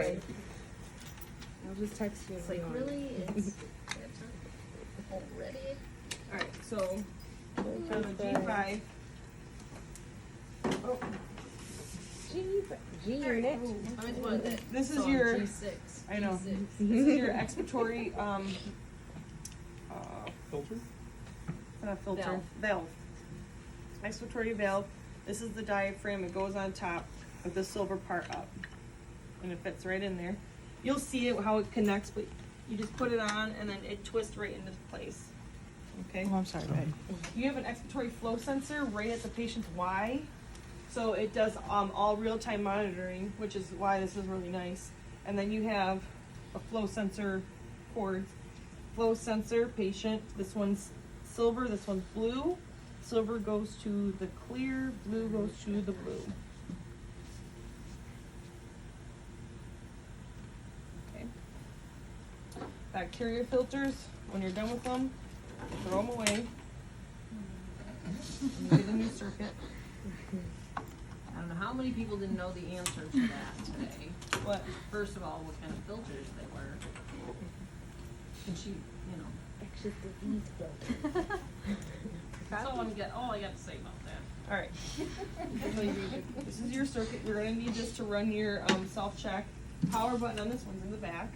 right. I'll just text you. It's like, really? It's already? All right, so on the G5. Oh, G unit. How much was it? This is So your- G6. I know. G6. This is your expiratory Filter? filter valve. Expiratory valve. This is the diaphragm. It goes on top with the silver part up, and it fits right in there. You'll see it how it connects, but you just put it on and then it twists right into place. Okay. Oh, I'm sorry, babe. You have an expiratory flow sensor right at the patient's Y, so it does all real-time monitoring, which is why this is really nice. And then you have a flow sensor cord. Flow sensor patient. This one's silver. This one's blue. Silver goes to the clear. Blue goes to the blue. Okay. Bacteria filters. When you're done with them, throw them away. And you get a new circuit. I don't know how many people didn't know the answer to that today. What? First of all, what kind of filters they were. And she, you know. Infectious disease filter. That's all I got to say about that. All right. This is your circuit. You're gonna need this to run your self-check. Power button on this one's in the back.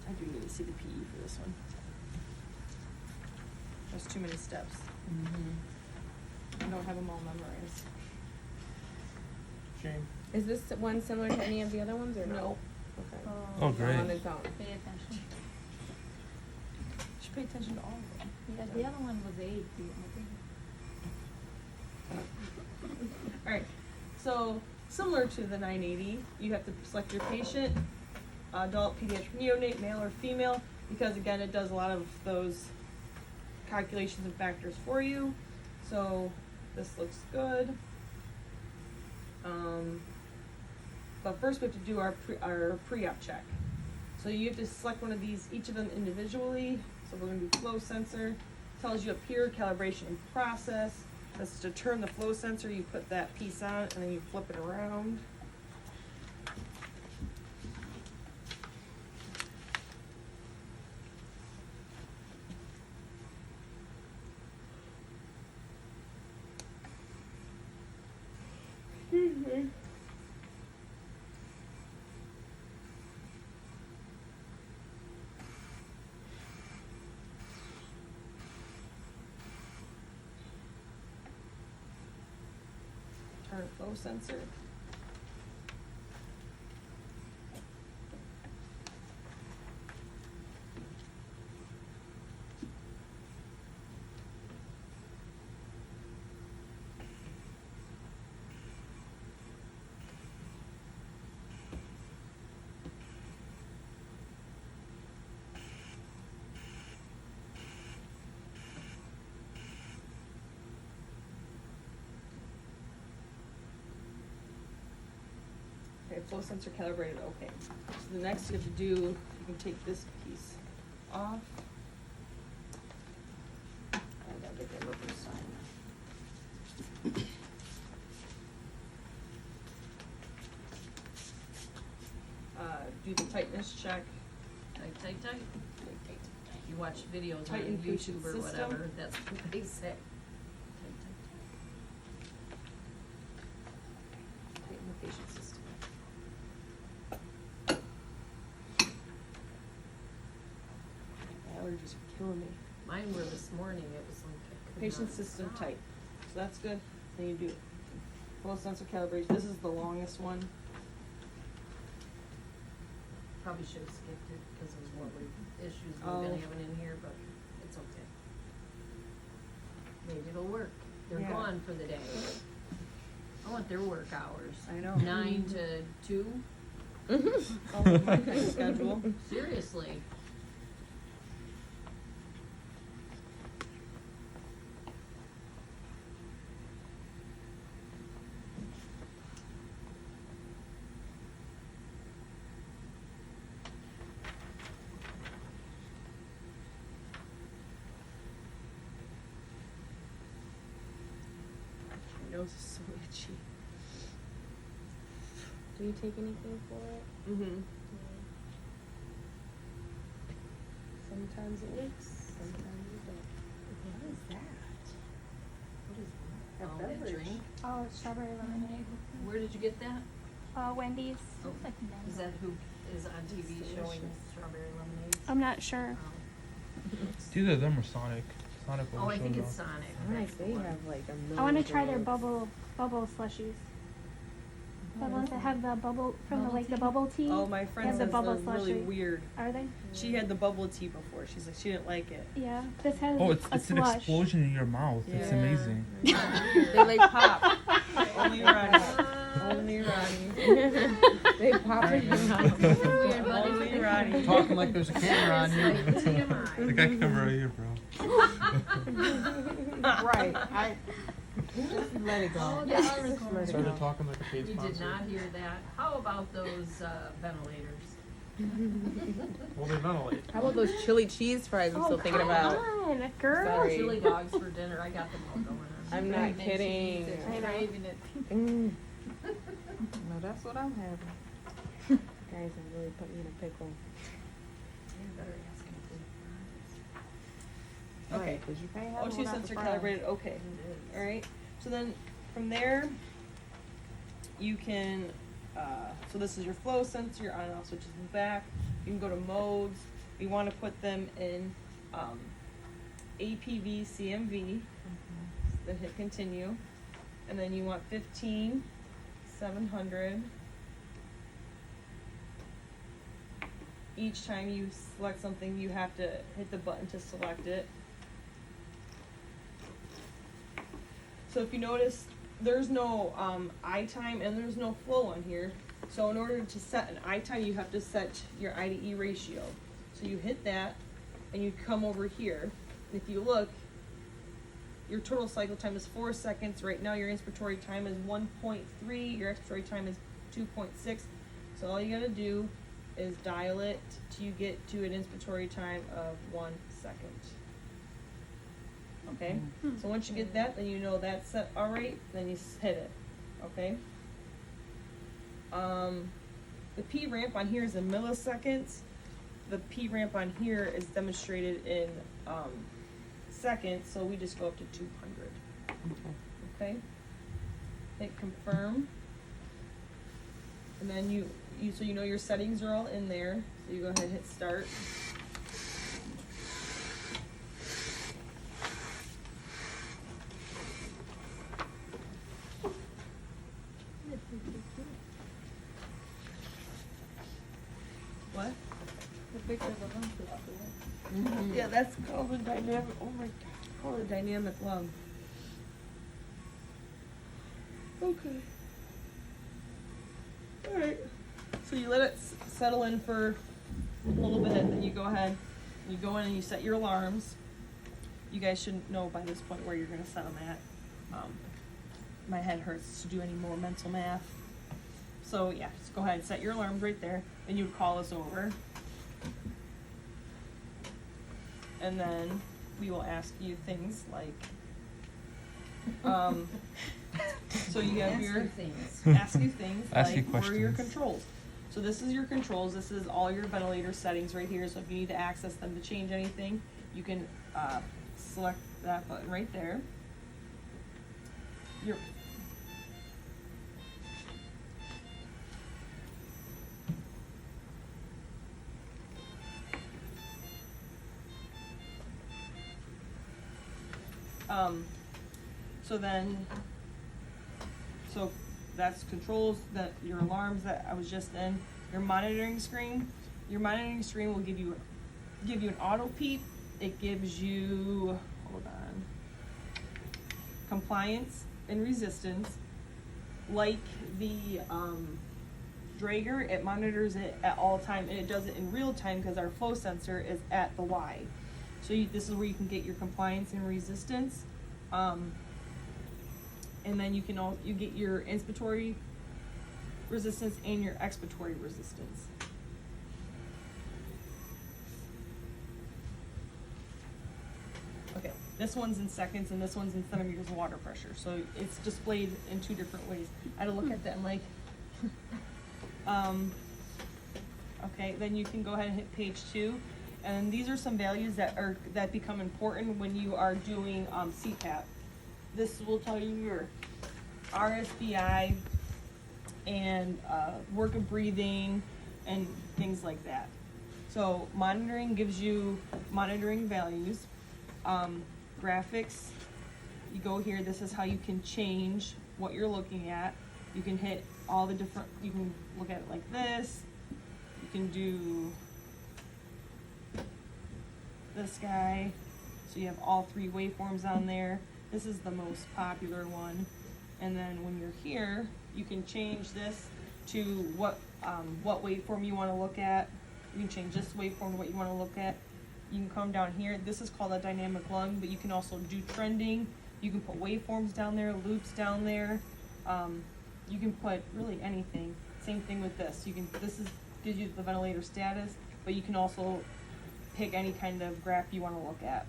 I do need to see the PE for this one. There's too many steps. I don't have them all memorized. Shame. Is this one similar to any of the other ones or no? No. Okay. Oh, great. On its own. Pay attention. You should pay attention to all of them. Yeah, the other one was 8. All right, so similar to the 980, you have to select your patient, adult, pediatric, neonate, male or female, because again, it does a lot of those calculations and factors for you. So this looks good. But first we have to do our pre-op check. So you have to select one of these, each of them individually. So we're gonna do flow sensor. Tells you up here, calibration in process. That's to turn the flow sensor, you put that piece on and then you flip it around. Turn flow sensor. Okay, flow sensor calibrated, okay. So the next you have to do, you can take this piece off. I gotta get that rubber sign. Do the tightness check. Tight. You watch videos Tighten on patient YouTube or system. whatever, that's what they say. Tighten the patient system. Allergies are killing me. Mine were this morning, it was like. I could Patient not system stop. tight. So that's good. Then you do flow sensor calibration. This is the longest one. Probably should have skipped it because of what issues we've Oh. been having in here, but it's okay. Maybe it'll work. They're Yeah. gone for the day. I want their work hours. I know. 9 to 2? Sounds like my kind of schedule. Seriously. My nose is so itchy. Do you take anything for it? Mm-hmm. Sometimes it works, sometimes it don't. What is that? A Oh, that beverage. drink? Oh, strawberry lemonade. Where did you get that? Wendy's. Oh, Looks like Is that who is on TV showing strawberry lemonade? I'm not sure. It's either them or Sonic. Sonic Oh, always I think shows it's up. Sonic. Nice, That's the they one. have like a million. I want to try their flavors. bubble slushies. The ones that have the bubble from Bubble the tea? bubble tea. Oh, my friend They have the says bubble they're really slushy. weird. Are they? She had the bubble tea before. She's like, she didn't like it. Yeah. This has Oh, a it's an slush. explosion in your mouth. It's Yeah. amazing. They like pop. Only Ronnie. Only Ronnie. They pop in your mouth. Weird, but Only it's- Ronnie. Talking like there's a camera on you. Like TMI. I got camera right here, bro. Right. I just let it go. Oh, yeah, I'll Just record. let it Started go. talking like a paid You sponsor. did not hear that. How about those ventilators? Well, they ventilate. How about those chili cheese fries I'm Oh, still thinking come about? on, girl. Sorry. Chili dogs for dinner. I got them all going on. I'm not kidding. I know. Craving it. Mm. No, that's what I'm having. Guys are really putting me in a pickle. You better ask him to. Okay. Right, 'cause you can't have O2 one without sensor the fries. calibrated. Okay. It is. All right. So then from there, you can. So this is your flow sensor. Your on and off switch is in the back. You can go to modes. We want to put them in APV, CMV. Then hit continue, and then you want 15, 700. Each time you select something, you have to hit the button to select it. So if you notice, there's no I time and there's no flow on here. So in order to set an I time, you have to set your I to E ratio. So you hit that, and you come over here. And if you look, your total cycle time is 4 seconds. Right now, your inspiratory time is 1.3. Your expiratory time is 2.6. So all you gotta do is dial it till you get to an inspiratory time of 1 second. Okay? So once you get that, then you know that's set all right, then you hit it. Okay? The P ramp on here is in milliseconds. The P ramp on here is demonstrated in seconds, so we just go up to 200. Okay? Hit confirm. And then so you know your settings are all in there. So you go ahead and hit start. What? The picture of the lump is cool. Mm-hmm. Yeah, that's called a dynamic. Oh my god, called a dynamic lung. Okay. Alright. So you let it settle in for a little bit, then you go ahead, you go in and you set your alarms. You guys should know by this point where you're gonna set them at. My head hurts to do any more mental math. So yeah, just go ahead and set your alarms right there, and you would call us over. And then we will ask you things like, so you have Ask your, you things. ask you things Ask you like, where are your questions. controls? So this is your controls, this is all your ventilator settings right here, so if you need to access them to change anything, you can, select that button right there. Your, so then, so that's controls, that your alarms that I was just in, your monitoring screen. Your monitoring screen will give you an auto peep. It gives you, hold on, compliance and resistance. Like the Draeger, it monitors it at all time, and it does it in real time because our flow sensor is at the Y. So this is where you can get your compliance and resistance. And then you get your inspiratory resistance and your expiratory resistance. Okay, This one's in seconds and this one's in centimeters of water pressure. So it's displayed in 2 different ways. I had to look at that and like, okay, then you can go ahead and hit page 2. And these are some values that become important when you are doing CPAP. This will tell you your RSPI and work of breathing and things like that. So monitoring gives you monitoring values. Graphics, you go here, this is how you can change what you're looking at. You can hit all the different, you can look at it like this. You can do this guy. So you have all 3 waveforms on there. This is the most popular one. And then when you're here, you can change this to what waveform you want to look at. You can change this waveform to what you want to look at. You can come down here. This is called a dynamic lung, but you can also do trending. You can put waveforms down there, loops down there. You can put really anything. Same thing with this. Gives you the ventilator status, but you can also pick any kind of graph you want to look at.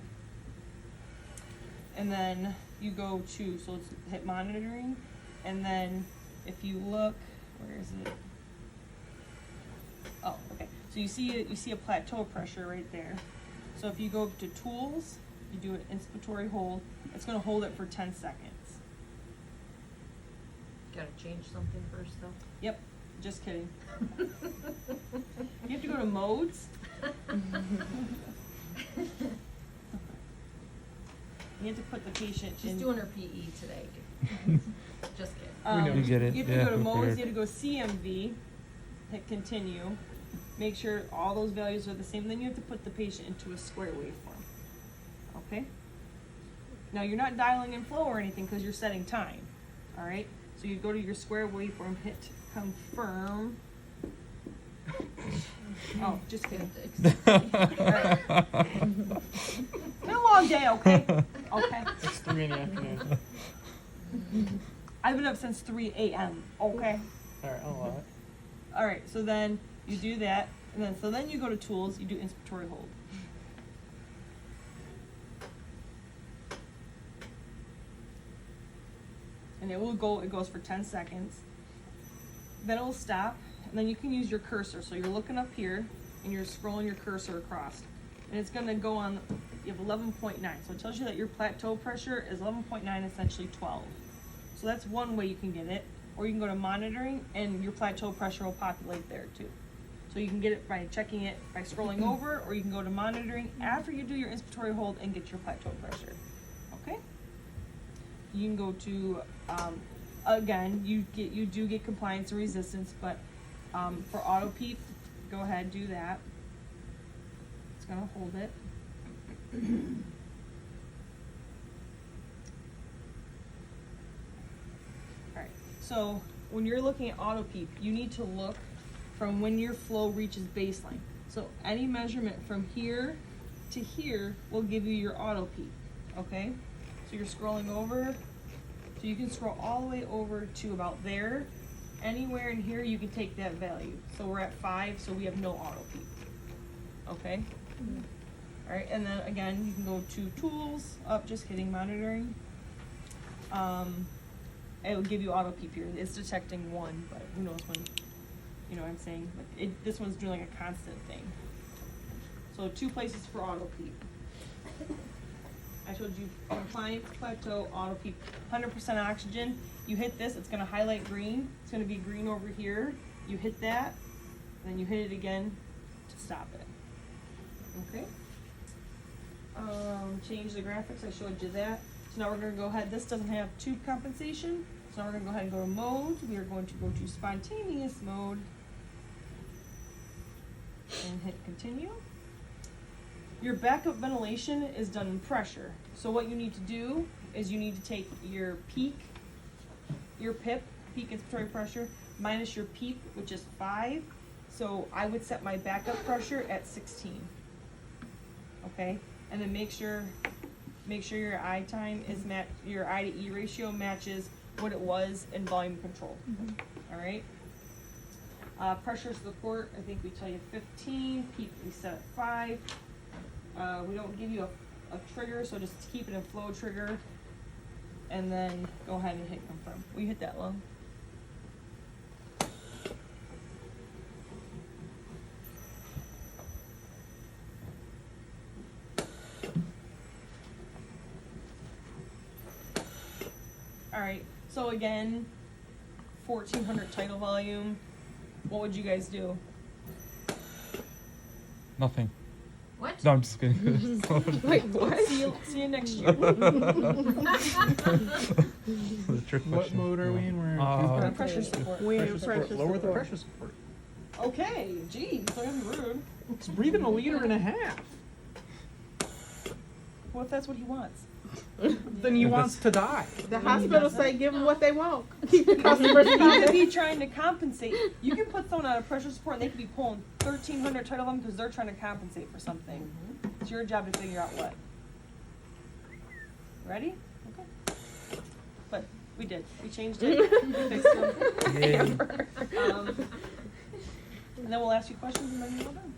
And then you go to, so let's hit monitoring, and then if you look, where is it? Oh, okay. So you see a plateau pressure right there. So if you go to tools, you do an inspiratory hold, it's going to hold it for 10 seconds. Gotta change something first though. Yep, just kidding. You have to go to modes. You have to put the patient She's in. doing her PE today. Just kidding. We know. We get it. You have to Yeah, go to modes, prepared. you have to go CMV, hit continue, make sure all those values are the same, then you have to put the patient into a square waveform. Okay? Now you're not dialing in flow or anything because you're setting time. Alright? So you go to your square waveform, hit confirm. Oh, just kidding. Alright. It's been a long day, okay? Okay. It's 3 in the afternoon. I've been up since 3 a.m., okay? Alright, I'll allow it. Alright, so then you do that, and then you go to tools, you do inspiratory hold. And it goes for 10 seconds. Then it will stop, and then you can use your cursor. So you're looking up here, and you're scrolling your cursor across. And it's gonna go on, you have 11.9. So it tells you that your plateau pressure is 11.9, essentially 12. So that's one way you can get it. Or you can go to monitoring, and your plateau pressure will populate there too. So you can get it by checking it by scrolling over, or you can go to monitoring after you do your inspiratory hold and get your plateau pressure. Okay? You can go to, again, you do get compliance and resistance, but for auto peep, go ahead, do that. It's gonna hold it. Alright, so when you're looking at auto peep, you need to look from when your flow reaches baseline. So any measurement from here to here will give you your auto peep, okay? So you're scrolling over, so you can scroll all the way over to about there. Anywhere in here you can take that value. So we're at 5, so we have no auto peep, okay? Alright, and then again, you can go to tools, just kidding, monitoring. It will give you auto peep here. It's detecting 1, but who knows when, you know what I'm saying? But this one's doing like a constant thing. So 2 places for auto peep. I told you compliance, plateau, auto peep, 100% oxygen. You hit this, it's gonna highlight green. It's gonna be green over here. You hit that, then you hit it again to stop it. Okay? Change the graphics, I showed you that. So now we're gonna go ahead, this doesn't have tube compensation. So now we're gonna go ahead and go to mode. We are going to go to spontaneous mode. And hit continue. Your backup ventilation is done in pressure. So what you need to do is you need to take your peak, your PIP, peak inspiratory pressure, minus your PEEP, which is 5. So I would set my backup pressure at 16. Okay? And then make sure your I time is your I to E ratio matches what it was in volume control. All right? Pressure support, I think we tell you 15. PEEP we set at 5. We don't give you a trigger, so just keep it in flow trigger, and then go ahead and hit confirm. Will you hit that lung? Alright, so again, 1400 tidal volume. What would you guys do? Nothing. What? No, I'm just kidding. Wait, what? See you next year. The trick What question. mode are we in? We're in Uh, pressure support. We pressure have support. pressure Lower the support. pressure support. Okay, geez, so I'm rude. It's breathing 1.5 liters. What if that's what he wants? Then he wants to die. The hospital say give them what they want. Keep the customers You could coming. be trying to compensate. You can put someone on a pressure support and they could be pulling 1,300 tidal volume because they're trying to compensate for something. It's your job to figure out what. Ready? Okay. But we did. We changed it. We fixed it. Yay. And then we'll ask you questions and then we're all done.